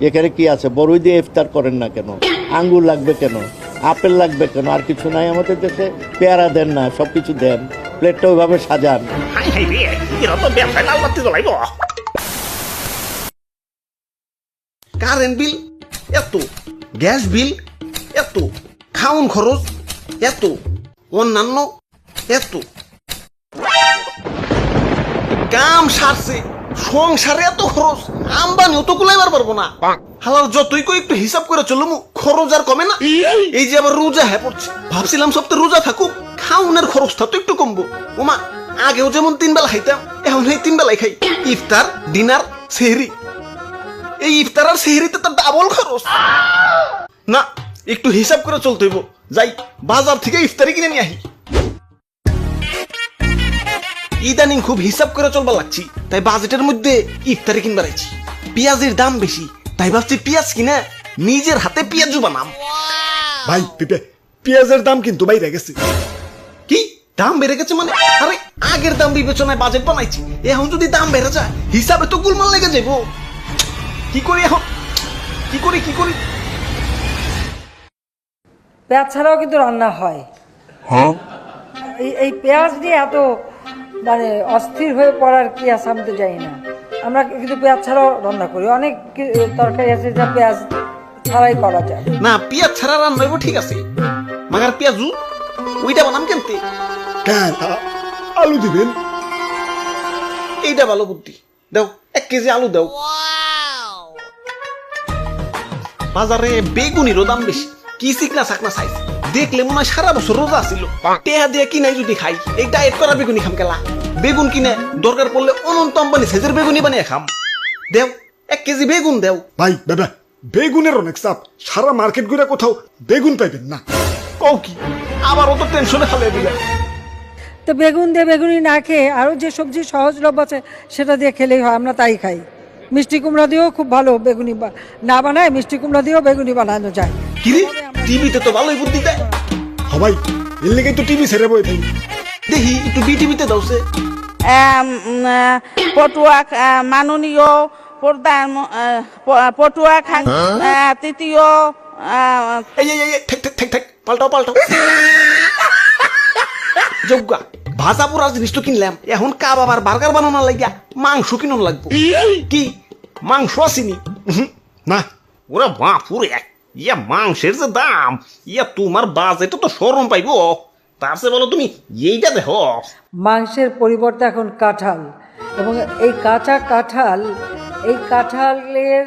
এখানে কি আছে? বড়ই দিয়ে ইফতার করেন না কেন? আঙ্গুর লাগবে কেন? আপেল লাগবে কেন? আর কিছু নাই আমাদের দেশে? পেয়ারা দেন না, সবকিছু দেন, প্লেটটা ওইভাবে সাজান। কারেন্ট বিল এত, গ্যাস বিল এত, খাওন খরচ এত, অন্যান্য এত, কাম সারছে সংসারে এত খরচ, আমদানিও তো কুলাইবার পারবো না। হালার যতই কই একটু হিসাব করে চলুম, খরচ আর কমে না। এই যে আবার রোজা হ্যাঁ পড়ছে, ভাবছিলাম সপ্তাহে রোজা থাকুক, খাওনের খরচটা তো একটু কমবো। ওমা, আগেও যেমন 3 বেলা খাইতাম, এখন এই 3 বেলাই খাই, ইফতার, ডিনার, সেহরি। এই ইফতার আর সেহরিতে তো ডাবল খরচ। না, একটু হিসাব করে চলতে হইব। যাই বাজার থেকে ইফতারি কিনে নিয়ে আহি। ইদানিং খুব হিসাব করে চলবার লাগছি, তাই বাজেটের মধ্যে ইফতারি কিনবার আইছি। পেঁয়াজের দাম বেশি, তাই ভাবছি পেঁয়াজ কিনে নিজের হাতে পেঁয়াজ বানাম। ভাই পেঁয়াজের দাম কিন্তু বাইরে গেছে। কি দাম বেড়ে গেছে মানে? আরে আগের দাম বিবেচনায় বাজেট বানাইছি, এখন যদি দাম বেড়ে যায় হিসাবে তো গুলমাল লেগে যাবো। কি করি এখন? কি করি? পেঁয়াজ ছাড়াও কিন্তু রান্না হয়। এই পেঁয়াজ নিয়ে এত মানে অস্থির হয়ে পড়ার কি আছে আমি তো জানি না। আমরা কিন্তু পেঁয়াজ ছাড়াও রান্না করি, অনেক তরকারি আছে যা পেঁয়াজ ছাড়াই করা যায়। না, পেঁয়াজ ছাড়া রান্না হইব ঠিক আছে, মাগার পেঁয়াজু ওইটা বানাম কেমতে? কেন আলু দিবেন? এইটা ভালো বুদ্ধি। দাও 1 কেজি আলু দাও। বাজারে বেগুনিরও দাম বেশি, কি চিকনা চাকনা সাইজ, দেখলে মনে হয় সারা বছর রোজা ছিল। টেহা দিয়ে কিনাই যদি খাই, এই ডায়েট করা বেগুনি খাম কেলা? বেগুন কিনে দরকার পড়লে অনন্ত আম্বানি সাইজের বেগুনি বানিয়ে খাম। দেও 1 কেজি বেগুন দেও। ভাই বেগুনের অনেক চাপ, সারা মার্কেট ঘুরে কোথাও বেগুন পাইবেন না। কও কি? আবার অত টেনশনে ফেলে দিলে। তো বেগুন দিয়ে বেগুনি না খেয়ে আরও যে সবজি সহজলভ্য আছে সেটা দিয়ে খেলেই হয়, আমরা তাই খাই। মিষ্টি কুমড়া দিয়েও খুব ভালো বেগুনি না বানায়, মিষ্টি কুমড়া দিয়েও বেগুনি বানানো যায়। কিরে, টিভিতে তো ভালোই বুদ্ধি দেয়। ভাই এর লেগে তো টিভি ছেড়ে বই থাকি। দেখি একটু বিটিভিতে দাওছে। পটুয়া মাননীয় প্রধান পটুয়া তৃতীয় এই ঠেক পাল্টাও। যোগ্যা ভাজা পোড়ার জিনিস তো কিনলাম, এখন কাবাব আর বার্গার বানানোর লাগিয়া মাংস কিনুন লাগবো। কি মাংস আসেনি? না ওরা বাপুরে, ইয়া মাংসের যে দাম, ইয়া তোমার বাজেটে তো শরম পাইব। তার চেয়ে বলো তুমি এইটা দেখো। মাংসের পরিবর্তে এখন কাঁঠাল, এবং এই কাঁচা কাঁঠাল, এই কাঁঠালের